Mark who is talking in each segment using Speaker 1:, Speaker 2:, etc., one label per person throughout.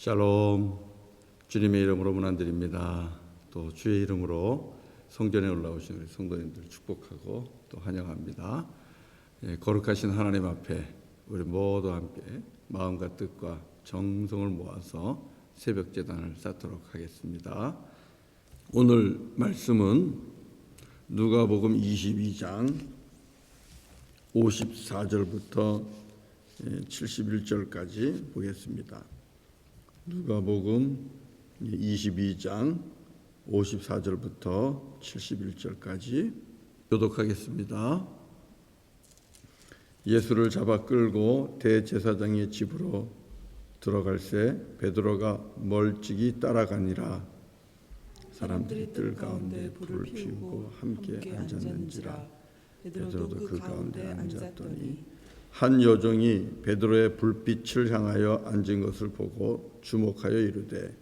Speaker 1: 샬롬. 주님의 이름으로 문안드립니다. 또 주의 이름으로 성전에 올라오신 우리 성도님들 축복하고 또 환영합니다. 거룩하신 하나님 앞에 우리 모두 함께 마음과 뜻과 정성을 모아서 새벽 제단을 쌓도록 하겠습니다. 오늘 말씀은 누가복음 22장 54절부터 71절까지 보겠습니다. 누가복음 22장 54절부터 71절까지 교독하겠습니다. 예수를 잡아 끌고 대제사장의 집으로 들어갈새 베드로가 멀찍이 따라가니라. 사람들이 뜰 가운데 불을 피우고 함께 앉았는지라. 베드로도 그 가운데 앉았더니 한 여종이 베드로의 불빛을 향하여 앉은 것을 보고 주목하여 이르되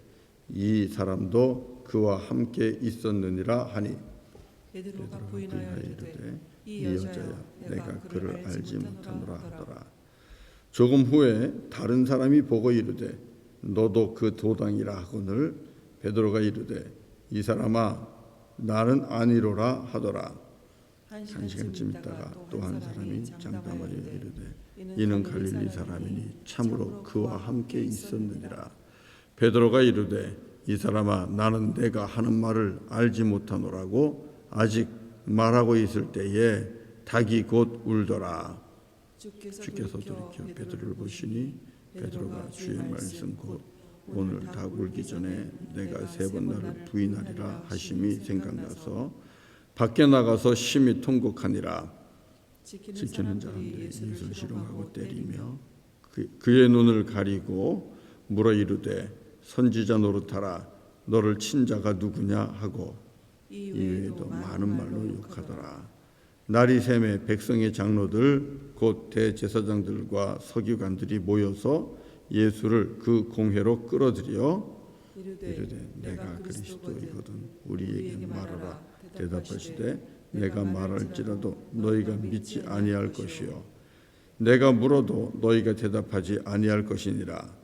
Speaker 1: 이 사람도 그와 함께 있었느니라 하니
Speaker 2: 베드로가 부인하여 이르되 이
Speaker 1: 여자야 내가 그를 알지 못하노라 하더라. 조금 후에 다른 사람이 보고 이르되 너도 그 도당이라 하거늘 베드로가 이르되 이 사람아 나는 아니로라 하더라. 한 시간쯤 있다가 또 한 사람이 장담하여 이르되 이는 갈릴리 사람이니 참으로 그와 함께 있었느니라. 베드로가 이르되 이 사람아 나는 내가 하는 말을 알지 못하노라고 아직 말하고 있을 때에 닭이 곧 울더라. 주께서 돌이켜 베드로를 보시니 베드로가 주의 말씀 곧 오늘 닭 울기 전에 내가 3번 나를 부인하리라 하심이 생각나서 밖에 나가서 심히 통곡하니라. 지키는 자들이 예수를 시롱하고 때리며 그의 눈을 가리고 물어 이르되 선지자 노릇하라. 너를 친 자가 누구냐 하고 이외에도 많은 말로 욕하더라. 날이 새매 백성의 장로들 곧 대제사장들과 서기관들이 모여서 예수를 그 공회로 끌어들여 이르되 내가 그리스도이거든 우리에게 말하라. 대답하시되 내가 말할지라도 너희가 믿지 아니할 것이요 내가 물어도 너희가 대답하지 아니할 것이니라.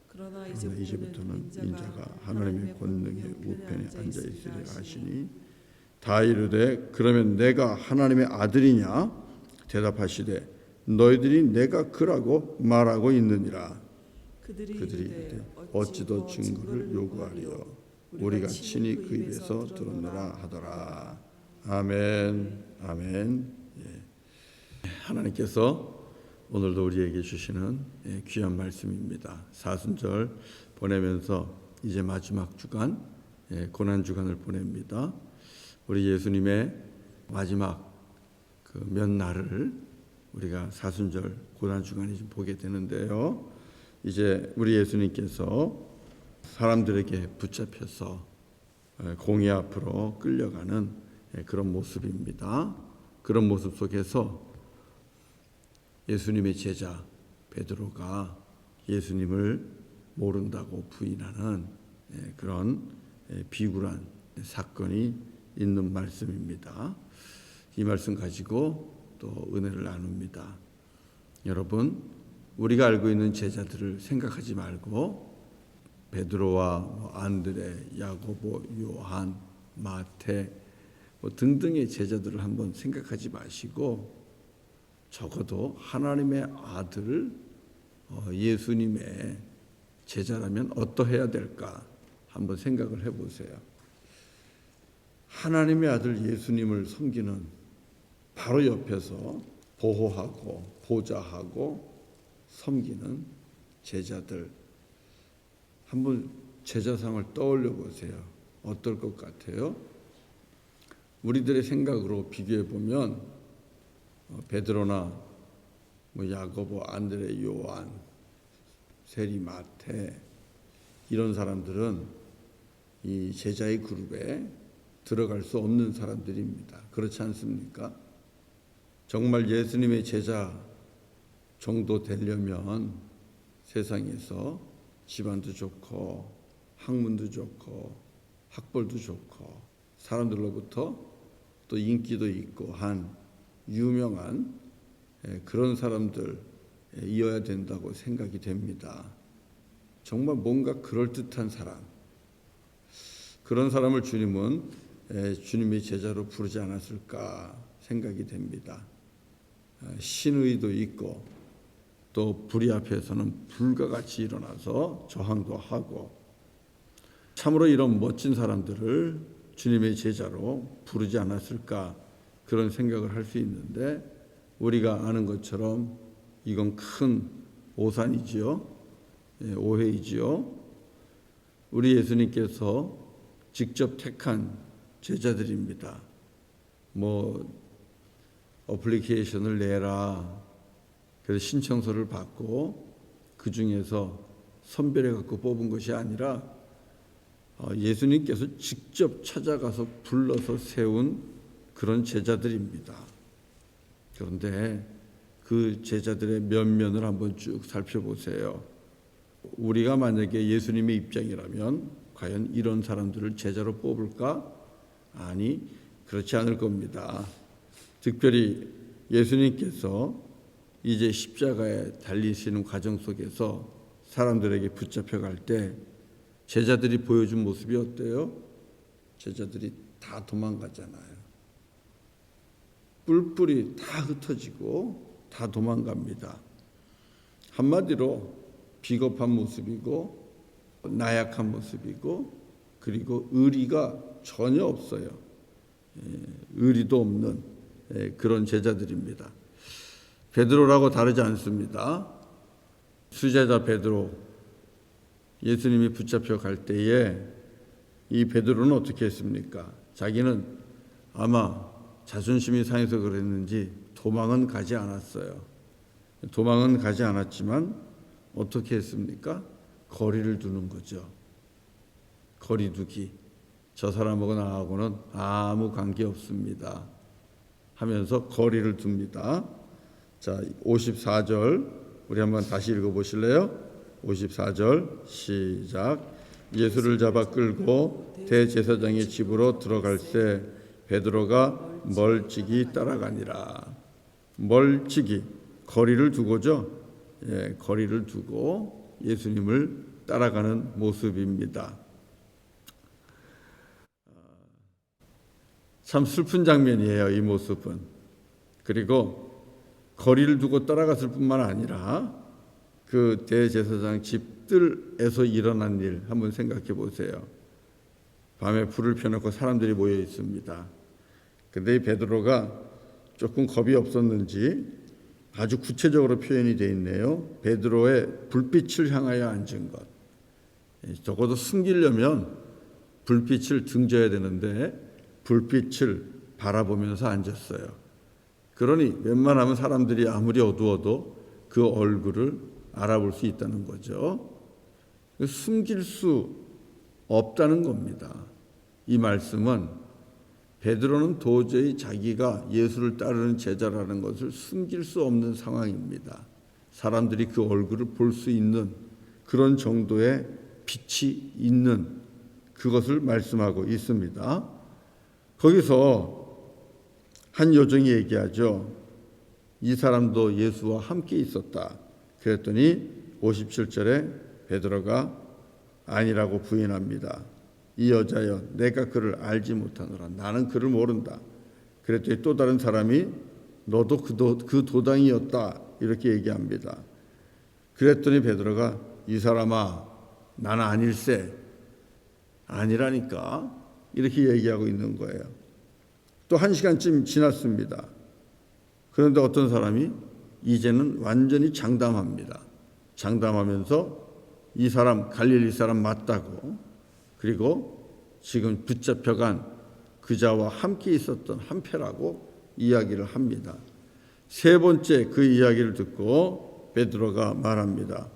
Speaker 1: 그러나 이제부터는 인자가 하나님의 권능의 우편에 앉아 있으리라 하시니 다 이르되 그러면 내가 하나님의 아들이냐? 대답하시되 너희들이 내가 그라고 말하고 있느니라. 그들이 이르되 어찌 더 증거를 요구하리요? 우리가 친히 그 입에서 들었느라 하더라. 아멘. 아멘. 하나님께서 오늘도 우리에게 주시는 귀한 말씀입니다. 사순절 보내면서 이제 마지막 주간 고난 주간을 보냅니다. 우리 예수님의 마지막 그 몇 날을 우리가 사순절 고난 주간에 보게 되는데요. 이제 우리 예수님께서 사람들에게 붙잡혀서 공의 앞으로 끌려가는 그런 모습입니다. 그런 모습 속에서 예수님의 제자 베드로가 예수님을 모른다고 부인하는 그런 비굴한 사건이 있는 말씀입니다. 이 말씀 가지고 또 은혜를 나눕니다. 여러분, 우리가 알고 있는 제자들을 생각하지 말고 베드로와 안드레, 야고보, 요한, 마태 등등의 제자들을 한번 생각하지 마시고 적어도 하나님의 아들 예수님의 제자라면 어떠해야 될까 한번 생각을 해보세요. 하나님의 아들 예수님을 섬기는 바로 옆에서 보호하고 보좌하고 섬기는 제자들 한번 제자상을 떠올려 보세요. 어떨 것 같아요? 우리들의 생각으로 비교해 보면 베드로나 야고보, 안드레, 요한, 세리, 마태 이런 사람들은 이 제자의 그룹에 들어갈 수 없는 사람들입니다. 그렇지 않습니까? 정말 예수님의 제자 정도 되려면 세상에서 집안도 좋고 학문도 좋고 학벌도 좋고 사람들로부터 또 인기도 있고 한 유명한 그런 사람들이어야 된다고 생각이 됩니다. 정말 뭔가 그럴듯한 사람, 그런 사람을 주님은 주님의 제자로 부르지 않았을까 생각이 됩니다. 신의도 있고 또 불의 앞에서는 불과 같이 일어나서 저항도 하고, 참으로 이런 멋진 사람들을 주님의 제자로 부르지 않았을까 그런 생각을 할 수 있는데, 우리가 아는 것처럼 이건 큰 오산이지요. 오해이지요. 우리 예수님께서 직접 택한 제자들입니다. 어플리케이션을 내라, 그래서 신청서를 받고 그 중에서 선별해 갖고 뽑은 것이 아니라 예수님께서 직접 찾아가서 불러서 세운 그런 제자들입니다. 그런데 그 제자들의 면면을 한번 쭉 살펴보세요. 우리가 만약에 예수님의 입장이라면 과연 이런 사람들을 제자로 뽑을까? 아니, 그렇지 않을 겁니다. 특별히 예수님께서 이제 십자가에 달리시는 과정 속에서 사람들에게 붙잡혀갈 때 제자들이 보여준 모습이 어때요? 제자들이 다 도망가잖아요. 뿔뿔이 다 흩어지고 다 도망갑니다. 한마디로 비겁한 모습이고 나약한 모습이고, 그리고 의리가 전혀 없어요. 의리도 없는 그런 제자들입니다. 베드로라고 다르지 않습니다. 수제자 베드로, 예수님이 붙잡혀 갈 때에 이 베드로는 어떻게 했습니까? 자기는 아마 자존심이 상해서 그랬는지 도망은 가지 않았어요. 도망은 가지 않았지만 어떻게 했습니까? 거리를 두는 거죠. 거리두기. 저 사람하고 나하고는 아무 관계 없습니다 하면서 거리를 둡니다. 자, 54절 우리 한번 다시 읽어보실래요? 54절 시작. 예수를 잡아 끌고 대제사장의 집으로 들어갈 때 베드로가 멀찍이 따라가니라. 멀찍이, 거리를 두고죠. 거리를 두고 예수님을 따라가는 모습입니다. 참 슬픈 장면이에요, 이 모습은. 그리고 거리를 두고 따라갔을 뿐만 아니라 그 대제사장 집들에서 일어난 일 한번 생각해 보세요. 밤에 불을 펴놓고 사람들이 모여 있습니다. 근데 이 베드로가 조금 겁이 없었는지 아주 구체적으로 표현이 되어 있네요. 베드로의 불빛을 향하여 앉은 것. 적어도 숨기려면 불빛을 등져야 되는데 불빛을 바라보면서 앉았어요. 그러니 웬만하면 사람들이 아무리 어두워도 그 얼굴을 알아볼 수 있다는 거죠. 숨길 수 없다는 겁니다. 이 말씀은 베드로는 도저히 자기가 예수를 따르는 제자라는 것을 숨길 수 없는 상황입니다. 사람들이 그 얼굴을 볼 수 있는 그런 정도의 빛이 있는 그것을 말씀하고 있습니다. 거기서 한 요정이 얘기하죠. 이 사람도 예수와 함께 있었다. 그랬더니 57절에 베드로가 아니라고 부인합니다. 이 여자여, 내가 그를 알지 못하노라. 나는 그를 모른다. 그랬더니 또 다른 사람이 너도 그 도당이었다. 이렇게 얘기합니다. 그랬더니 베드로가 이 사람아, 나는 아닐세. 아니라니까. 이렇게 얘기하고 있는 거예요. 또 1시간쯤 지났습니다. 그런데 어떤 사람이 이제는 완전히 장담합니다. 장담하면서 이 사람 갈릴리 사람 맞다고, 그리고 지금 붙잡혀간 그자와 함께 있었던 한패라고 이야기를 합니다. 세 번째 그 이야기를 듣고 베드로가 말합니다.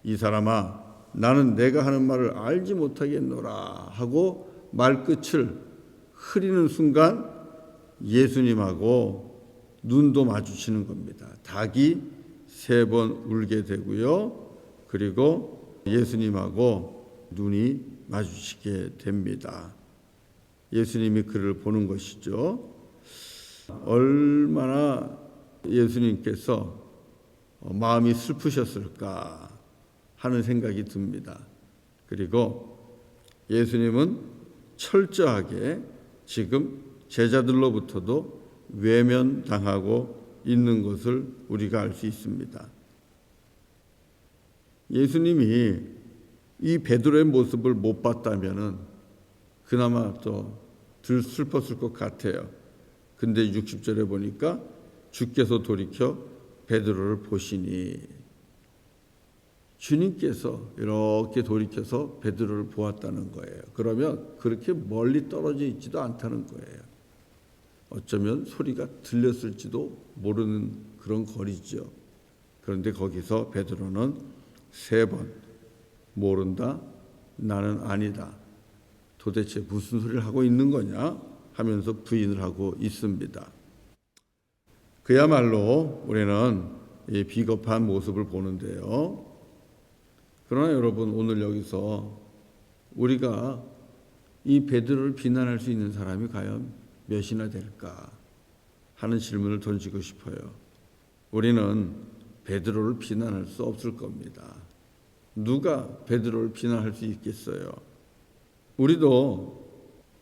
Speaker 1: 이 사람아, 나는 내가 하는 말을 알지 못하겠노라 하고 말끝을 흐리는 순간 예수님하고 눈도 마주치는 겁니다. 닭이 3번 울게 되고요. 그리고 예수님하고 눈이 마주치게 됩니다. 예수님이 그를 보는 것이죠. 얼마나 예수님께서 마음이 슬프셨을까. 하는 생각이 듭니다. 그리고 예수님은 철저하게 지금 제자들로부터도 외면당하고 있는 것을 우리가 알 수 있습니다. 예수님이 이 베드로의 모습을 못 봤다면은 그나마 또 덜 슬펐을 것 같아요. 근데 60절에 보니까 주께서 돌이켜 베드로를 보시니, 주님께서 이렇게 돌이켜서 베드로를 보았다는 거예요. 그러면 그렇게 멀리 떨어져 있지도 않다는 거예요. 어쩌면 소리가 들렸을지도 모르는 그런 거리죠. 그런데 거기서 베드로는 3번 모른다, 나는 아니다, 도대체 무슨 소리를 하고 있는 거냐 하면서 부인을 하고 있습니다. 그야말로 우리는 이 비겁한 모습을 보는데요. 그러나 여러분, 오늘 여기서 우리가 이 베드로를 비난할 수 있는 사람이 과연 몇이나 될까 하는 질문을 던지고 싶어요. 우리는 베드로를 비난할 수 없을 겁니다. 누가 베드로를 비난할 수 있겠어요? 우리도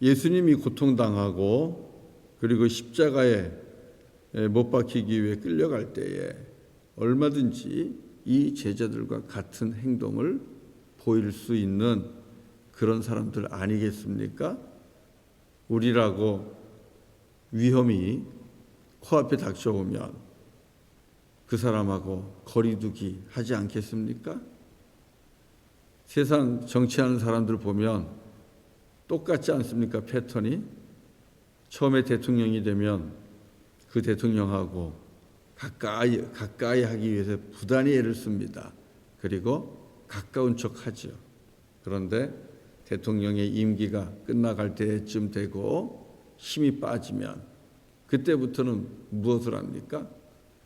Speaker 1: 예수님이 고통당하고 그리고 십자가에 못 박히기 위해 끌려갈 때에 얼마든지 이 제자들과 같은 행동을 보일 수 있는 그런 사람들 아니겠습니까? 우리라고 위험이 코앞에 닥쳐오면 그 사람하고 거리두기 하지 않겠습니까? 세상 정치하는 사람들 보면 똑같지 않습니까? 패턴이. 처음에 대통령이 되면 그 대통령하고 가까이 하기 위해서 부단히 애를 씁니다. 그리고 가까운 척하죠. 그런데 대통령의 임기가 끝나갈 때쯤 되고 힘이 빠지면 그때부터는 무엇을 합니까?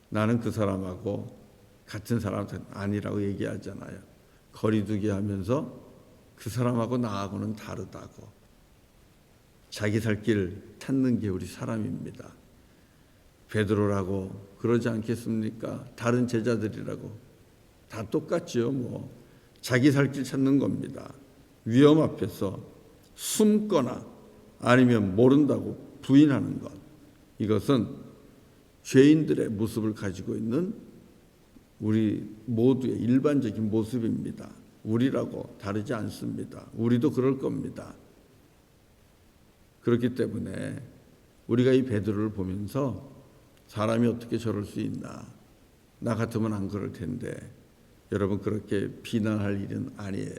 Speaker 1: 나는 그 사람하고 같은 사람 아니라고 얘기하잖아요. 거리두기 하면서 그 사람하고 나하고는 다르다고. 자기 살 길 찾는 게 우리 사람입니다. 베드로라고 그러지 않겠습니까? 다른 제자들이라고 다 똑같죠. 뭐 자기 살 길 찾는 겁니다. 위험 앞에서 숨거나 아니면 모른다고 부인하는 것, 이것은 죄인들의 모습을 가지고 있는 우리 모두의 일반적인 모습입니다. 우리라고 다르지 않습니다. 우리도 그럴 겁니다. 그렇기 때문에 우리가 이 베드로를 보면서 사람이 어떻게 저럴 수 있나, 나 같으면 안 그럴 텐데, 여러분 그렇게 비난할 일은 아니에요.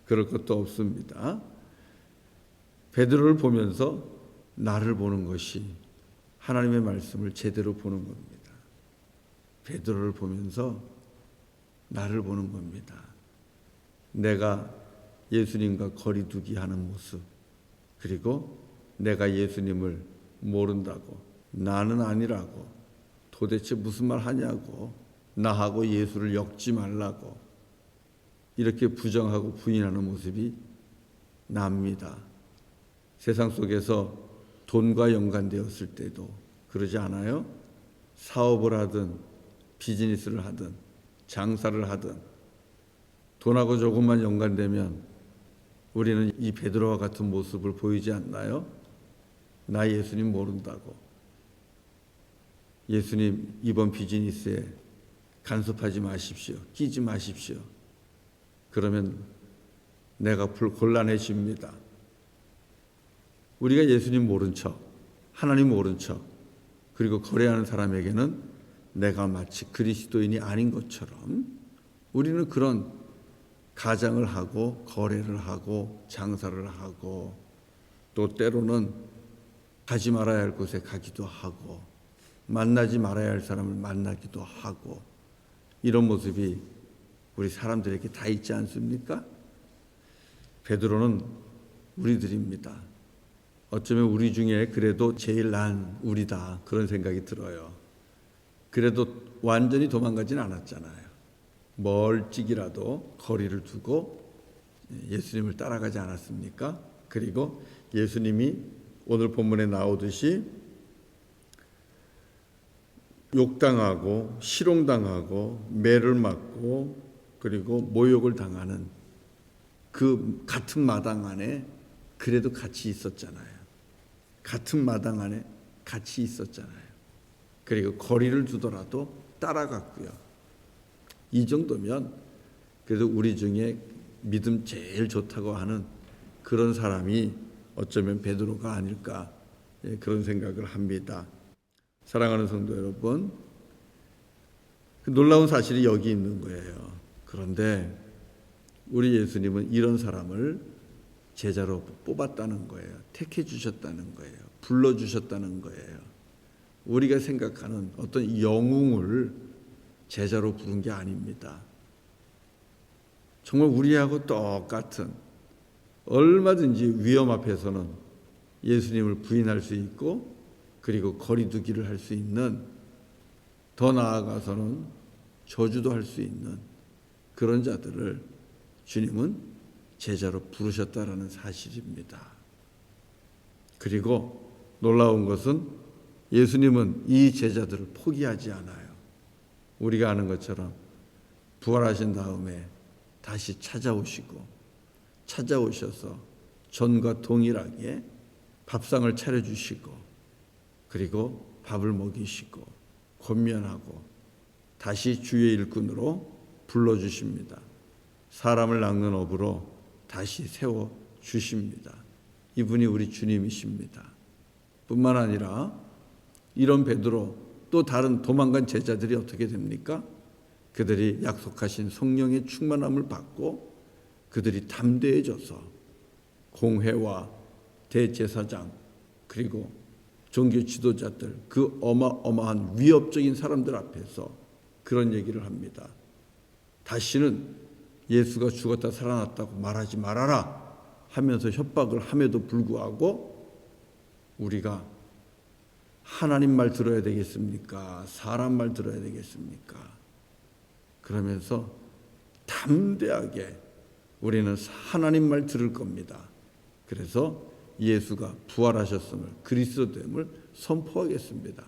Speaker 1: 그럴 것도 없습니다. 베드로를 보면서 나를 보는 것이 하나님의 말씀을 제대로 보는 겁니다. 베드로를 보면서 나를 보는 겁니다. 내가 예수님과 거리두기 하는 모습, 그리고 내가 예수님을 모른다고, 나는 아니라고, 도대체 무슨 말 하냐고, 나하고 예수를 엮지 말라고 이렇게 부정하고 부인하는 모습이 납니다. 세상 속에서 돈과 연관되었을 때도 그러지 않아요? 사업을 하든 비즈니스를 하든 장사를 하든 돈하고 조금만 연관되면 우리는 이 베드로와 같은 모습을 보이지 않나요? 나 예수님 모른다고. 예수님 이번 비즈니스에 간섭하지 마십시오. 끼지 마십시오. 그러면 내가 곤란해집니다. 우리가 예수님 모른 척, 하나님 모른 척, 그리고 거래하는 사람에게는 내가 마치 그리스도인이 아닌 것처럼 우리는 그런 가장을 하고 거래를 하고 장사를 하고 또 때로는 가지 말아야 할 곳에 가기도 하고 만나지 말아야 할 사람을 만나기도 하고 이런 모습이 우리 사람들에게 다 있지 않습니까? 베드로는 우리들입니다. 어쩌면 우리 중에 그래도 제일 난 우리다 그런 생각이 들어요. 그래도 완전히 도망가진 않았잖아요. 멀찍이라도 거리를 두고 예수님을 따라가지 않았습니까? 그리고 예수님이 오늘 본문에 나오듯이 욕당하고 실용당하고 매를 맞고 그리고 모욕을 당하는 그 같은 마당 안에 그래도 같이 있었잖아요. 같은 마당 안에 같이 있었잖아요. 그리고 거리를 두더라도 따라갔고요. 이 정도면 그래도 우리 중에 믿음 제일 좋다고 하는 그런 사람이 어쩌면 베드로가 아닐까, 그런 생각을 합니다. 사랑하는 성도 여러분, 그 놀라운 사실이 여기 있는 거예요. 그런데 우리 예수님은 이런 사람을 제자로 뽑았다는 거예요. 택해 주셨다는 거예요. 불러 주셨다는 거예요. 우리가 생각하는 어떤 영웅을 제자로 부른 게 아닙니다. 정말 우리하고 똑같은, 얼마든지 위험 앞에서는 예수님을 부인할 수 있고 그리고 거리두기를 할 수 있는, 더 나아가서는 저주도 할 수 있는 그런 자들을 주님은 제자로 부르셨다라는 사실입니다. 그리고 놀라운 것은 예수님은 이 제자들을 포기하지 않아요. 우리가 아는 것처럼 부활하신 다음에 다시 찾아오셔서 전과 동일하게 밥상을 차려주시고 그리고 밥을 먹이시고 권면하고 다시 주의 일꾼으로 불러주십니다. 사람을 낚는 업으로 다시 세워주십니다. 이분이 우리 주님이십니다. 뿐만 아니라 이런 베드로, 또 다른 도망간 제자들이 어떻게 됩니까? 그들이 약속하신 성령의 충만함을 받고 그들이 담대해져서 공회와 대제사장 그리고 종교 지도자들, 그 어마어마한 위협적인 사람들 앞에서 그런 얘기를 합니다. 다시는 예수가 죽었다 살아났다고 말하지 말아라 하면서 협박을 함에도 불구하고 우리가 하나님 말 들어야 되겠습니까? 사람 말 들어야 되겠습니까? 그러면서 담대하게 우리는 하나님 말 들을 겁니다. 그래서 예수가 부활하셨음을, 그리스도됨을 선포하겠습니다.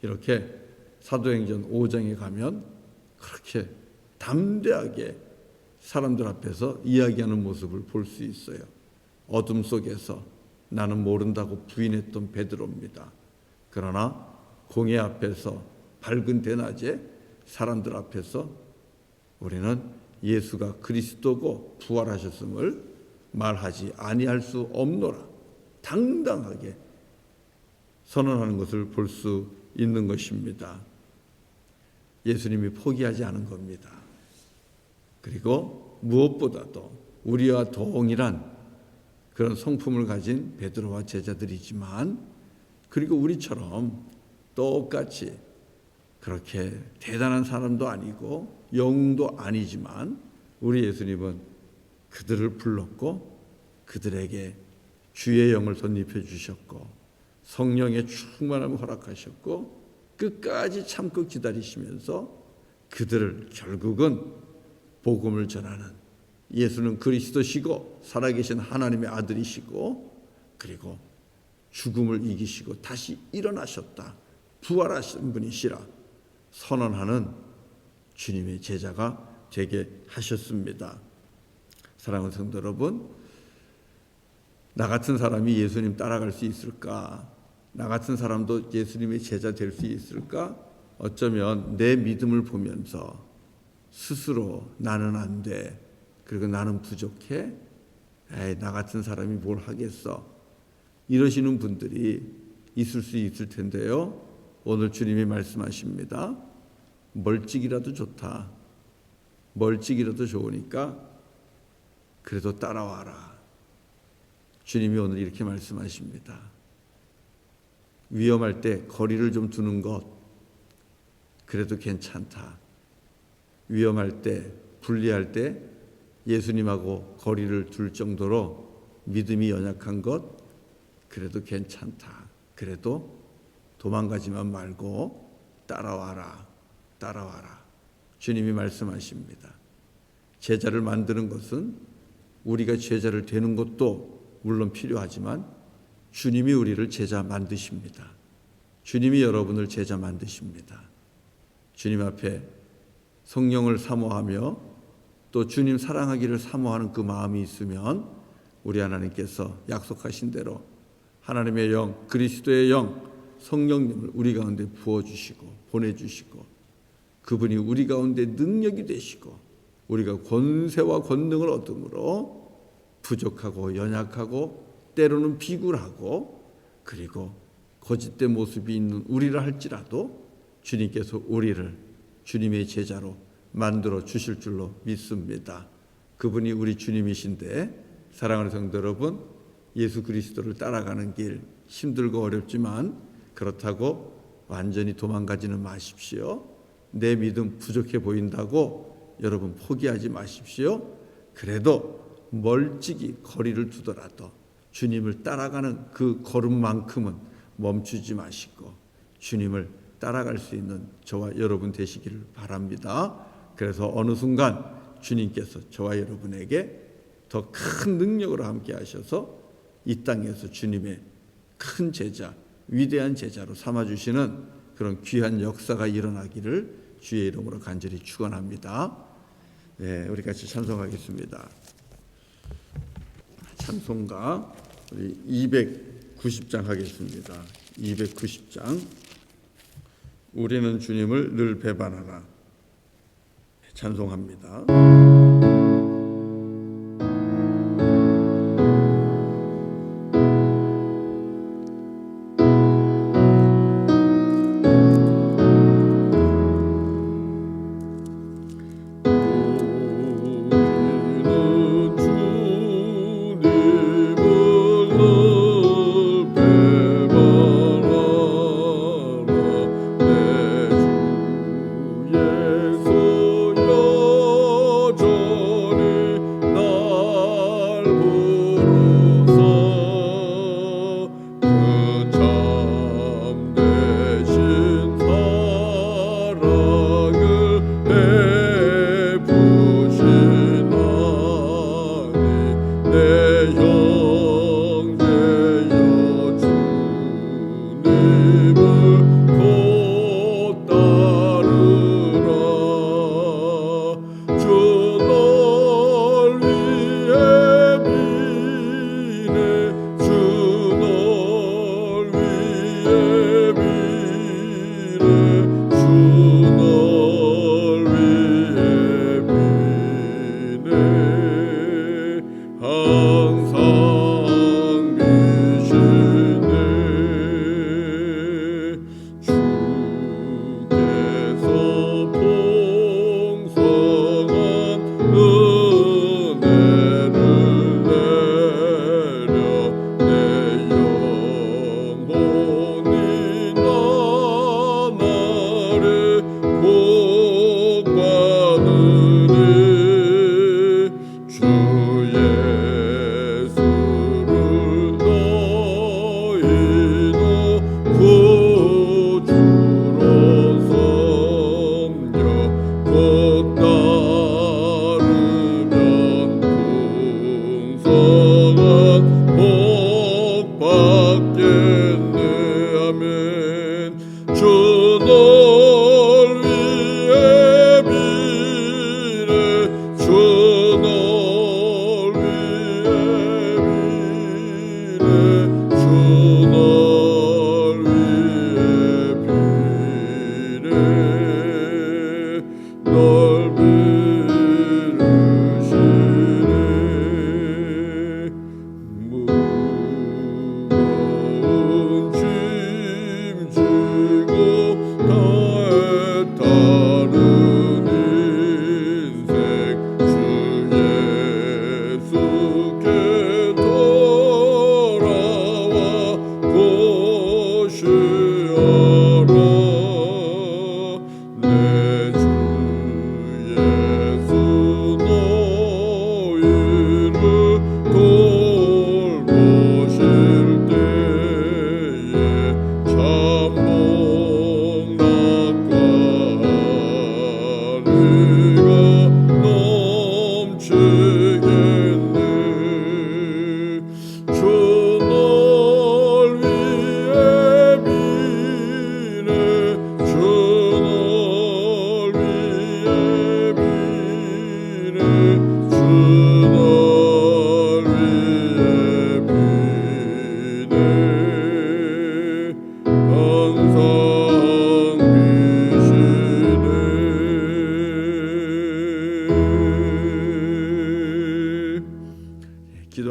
Speaker 1: 이렇게 사도행전 5장에 가면 그렇게 담대하게 사람들 앞에서 이야기하는 모습을 볼 수 있어요. 어둠 속에서 나는 모른다고 부인했던 베드로입니다. 그러나 공회 앞에서, 밝은 대낮에 사람들 앞에서 우리는 예수가 그리스도고 부활하셨음을 말하지 아니할 수 없노라 당당하게 선언하는 것을 볼 수 있는 것입니다. 예수님이 포기하지 않은 겁니다. 그리고 무엇보다도 우리와 동일한 그런 성품을 가진 베드로와 제자들이지만, 그리고 우리처럼 똑같이 그렇게 대단한 사람도 아니고 영웅도 아니지만 우리 예수님은 그들을 불렀고 그들에게 주의 영을 덧입혀 주셨고 성령의 충만함을 허락하셨고 끝까지 참고 기다리시면서 그들을 결국은 복음을 전하는, 예수는 그리스도시고 살아계신 하나님의 아들이시고 그리고 죽음을 이기시고 다시 일어나셨다, 부활하신 분이시라 선언하는 주님의 제자가 되게 하셨습니다. 사랑하는 성도 여러분, 나 같은 사람이 예수님 따라갈 수 있을까? 나 같은 사람도 예수님의 제자 될 수 있을까? 어쩌면 내 믿음을 보면서 스스로 나는 안 돼, 그리고 나는 부족해, 에이, 나 같은 사람이 뭘 하겠어, 이러시는 분들이 있을 수 있을 텐데요. 오늘 주님이 말씀하십니다. 멀찍이라도 좋다. 멀찍이라도 좋으니까 그래도 따라와라. 주님이 오늘 이렇게 말씀하십니다. 위험할 때 거리를 좀 두는 것 그래도 괜찮다. 위험할 때, 불리할 때 예수님하고 거리를 둘 정도로 믿음이 연약한 것 그래도 괜찮다. 그래도 도망가지만 말고 따라와라. 따라와라. 주님이 말씀하십니다. 제자를 만드는 것은 우리가 제자를 되는 것도 물론 필요하지만 주님이 우리를 제자 만드십니다. 주님이 여러분을 제자 만드십니다. 주님 앞에 성령을 사모하며 또 주님 사랑하기를 사모하는 그 마음이 있으면 우리 하나님께서 약속하신 대로 하나님의 영, 그리스도의 영, 성령님을 우리 가운데 부어주시고 보내주시고 그분이 우리 가운데 능력이 되시고 우리가 권세와 권능을 얻음으로 부족하고 연약하고 때로는 비굴하고 그리고 거짓된 모습이 있는 우리를 할지라도 주님께서 우리를 주님의 제자로 만들어 주실 줄로 믿습니다. 그분이 우리 주님이신데 사랑하는 성도 여러분, 예수 그리스도를 따라가는 길 힘들고 어렵지만 그렇다고 완전히 도망가지는 마십시오. 내 믿음 부족해 보인다고 여러분 포기하지 마십시오. 그래도 멀찍이 거리를 두더라도 주님을 따라가는 그 걸음만큼은 멈추지 마시고 주님을 따라갈 수 있는 저와 여러분 되시기를 바랍니다. 그래서 어느 순간 주님께서 저와 여러분에게 더 큰 능력으로 함께 하셔서 이 땅에서 주님의 큰 제자, 위대한 제자로 삼아주시는 그런 귀한 역사가 일어나기를 주의 이름으로 간절히 축원합니다. 네, 우리 같이 찬송하겠습니다. 찬송가 우리 290장 하겠습니다. 290장 우리는 주님을 늘 배반하라. 찬송합니다.
Speaker 3: 주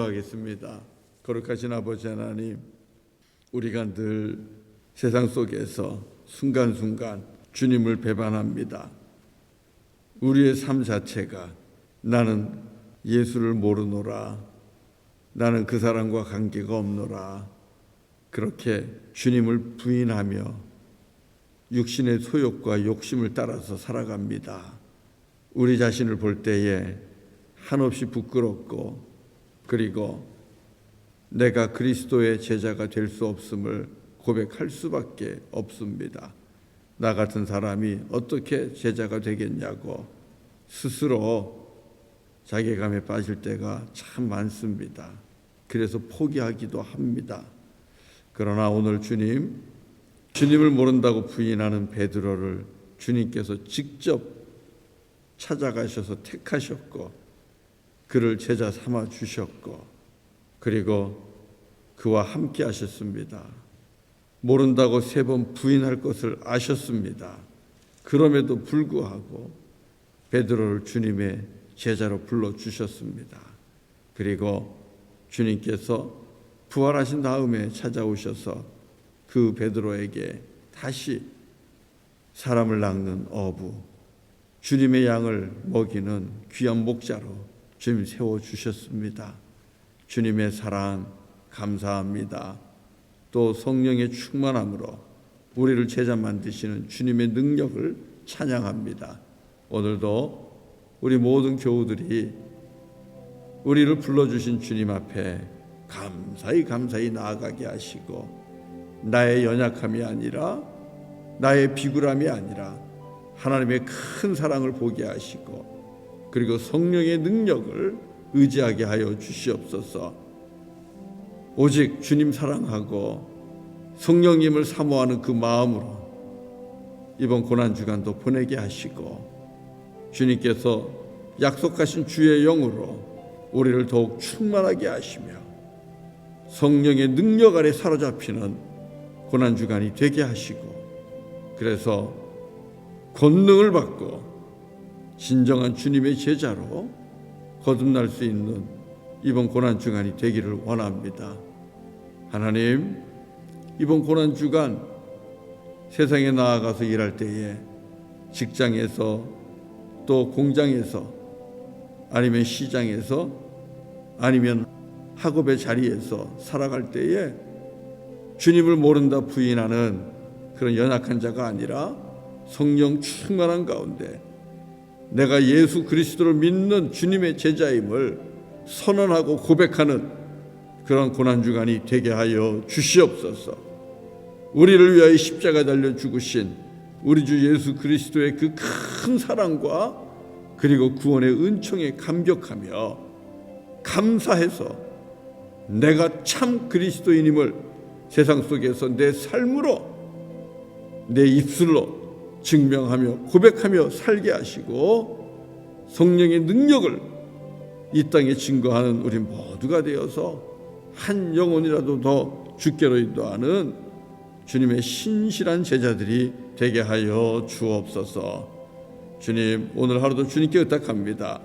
Speaker 1: 기도하겠습니다. 거룩하신 아버지 하나님, 우리가 늘 세상 속에서 순간순간 주님을 배반합니다. 우리의 삶 자체가 나는 예수를 모르노라, 나는 그 사람과 관계가 없노라, 그렇게 주님을 부인하며 육신의 소욕과 욕심을 따라서 살아갑니다. 우리 자신을 볼 때에 한없이 부끄럽고, 그리고 내가 그리스도의 제자가 될 수 없음을 고백할 수밖에 없습니다. 나 같은 사람이 어떻게 제자가 되겠냐고 스스로 자괴감에 빠질 때가 참 많습니다. 그래서 포기하기도 합니다. 그러나 오늘 주님을 모른다고 부인하는 베드로를 주님께서 직접 찾아가셔서 택하셨고, 그를 제자 삼아 주셨고, 그리고 그와 함께 하셨습니다. 모른다고 3번 부인할 것을 아셨습니다. 그럼에도 불구하고 베드로를 주님의 제자로 불러주셨습니다. 그리고 주님께서 부활하신 다음에 찾아오셔서 그 베드로에게 다시 사람을 낚는 어부, 주님의 양을 먹이는 귀한 목자로 주님 세워주셨습니다. 주님의 사랑 감사합니다. 또 성령의 충만함으로 우리를 제자 만드시는 주님의 능력을 찬양합니다. 오늘도 우리 모든 교우들이 우리를 불러주신 주님 앞에 감사히 나아가게 하시고, 나의 연약함이 아니라, 나의 비굴함이 아니라 하나님의 큰 사랑을 보게 하시고, 그리고 성령의 능력을 의지하게 하여 주시옵소서. 오직 주님 사랑하고 성령님을 사모하는 그 마음으로 이번 고난주간도 보내게 하시고, 주님께서 약속하신 주의 영으로 우리를 더욱 충만하게 하시며 성령의 능력 아래 사로잡히는 고난주간이 되게 하시고, 그래서 권능을 받고 진정한 주님의 제자로 거듭날 수 있는 이번 고난주간이 되기를 원합니다. 하나님, 이번 고난주간 세상에 나아가서 일할 때에, 직장에서 또 공장에서, 아니면 시장에서, 아니면 학업의 자리에서 살아갈 때에 주님을 모른다 부인하는 그런 연약한 자가 아니라 성령 충만한 가운데 내가 예수 그리스도를 믿는 주님의 제자임을 선언하고 고백하는 그런 고난주간이 되게 하여 주시옵소서. 우리를 위하여 십자가 달려 죽으신 우리 주 예수 그리스도의 그 큰 사랑과 그리고 구원의 은총에 감격하며 감사해서 내가 참 그리스도인임을 세상 속에서 내 삶으로, 내 입술로 증명하며 고백하며 살게 하시고, 성령의 능력을 이 땅에 증거하는 우리 모두가 되어서 한 영혼이라도 더 주께로 인도하는 주님의 신실한 제자들이 되게 하여 주옵소서. 주님, 오늘 하루도 주님께 의탁합니다.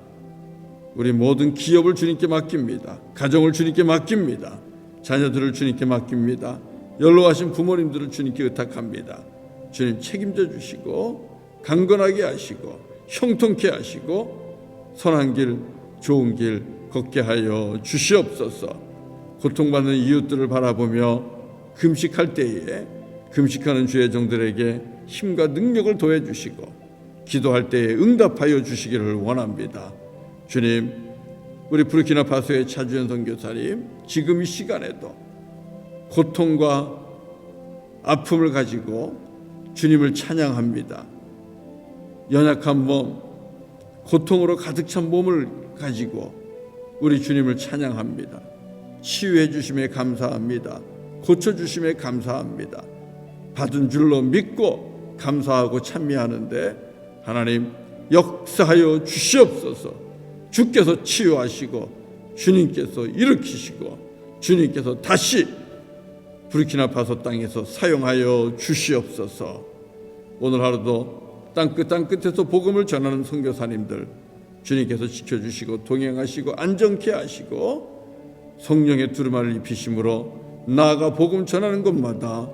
Speaker 1: 우리 모든 기업을 주님께 맡깁니다. 가정을 주님께 맡깁니다. 자녀들을 주님께 맡깁니다. 연로하신 부모님들을 주님께 의탁합니다. 주님 책임져 주시고 강건하게 하시고 형통케 하시고 선한 길, 좋은 길 걷게 하여 주시옵소서. 고통받는 이웃들을 바라보며 금식할 때에 금식하는 주의 종들에게 힘과 능력을 더해 주시고, 기도할 때에 응답하여 주시기를 원합니다. 주님, 우리 부르키나파소의 차주연 선교사님, 지금 이 시간에도 고통과 아픔을 가지고 주님을 찬양합니다. 연약한 몸, 고통으로 가득 찬 몸을 가지고 우리 주님을 찬양합니다. 치유해 주심에 감사합니다. 고쳐주심에 감사합니다. 받은 줄로 믿고 감사하고 찬미하는데 하나님 역사하여 주시옵소서. 주께서 치유하시고 주님께서 일으키시고 주님께서 다시 부르키나파소 땅에서 사용하여 주시옵소서. 오늘 하루도 땅끝에서 복음을 전하는 선교사님들 주님께서 지켜주시고 동행하시고 안정케 하시고 성령의 두루마리를 입히심으로 나아가 복음 전하는 곳마다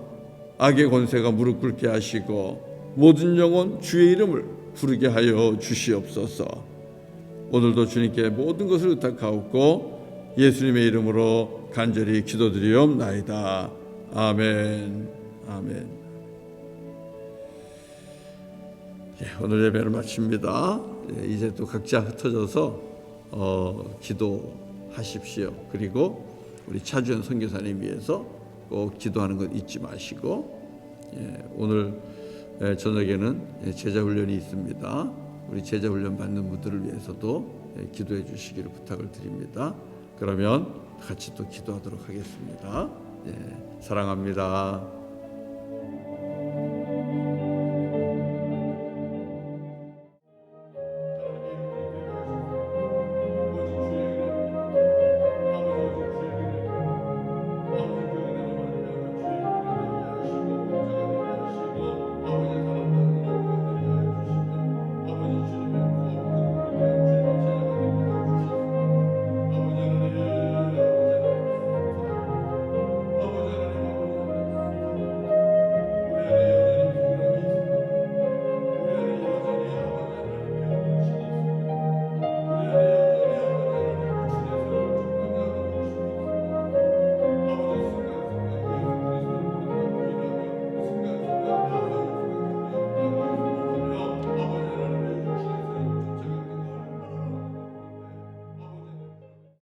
Speaker 1: 악의 권세가 무릎 꿇게 하시고 모든 영혼 주의 이름을 부르게 하여 주시옵소서. 오늘도 주님께 모든 것을 의탁하옵고 예수님의 이름으로 간절히 기도드리옵나이다. 아멘. 아멘. 오늘 예배를 마칩니다. 이제 또 각자 흩어져서 기도하십시오. 그리고 우리 차주연 선교사님 위해서 꼭 기도하는 것 잊지 마시고, 오늘 저녁에는 제자훈련이 있습니다. 우리 제자훈련 받는 분들을 위해서도 기도해 주시기를 부탁을 드립니다. 그러면 같이 또 기도하도록 하겠습니다. 사랑합니다.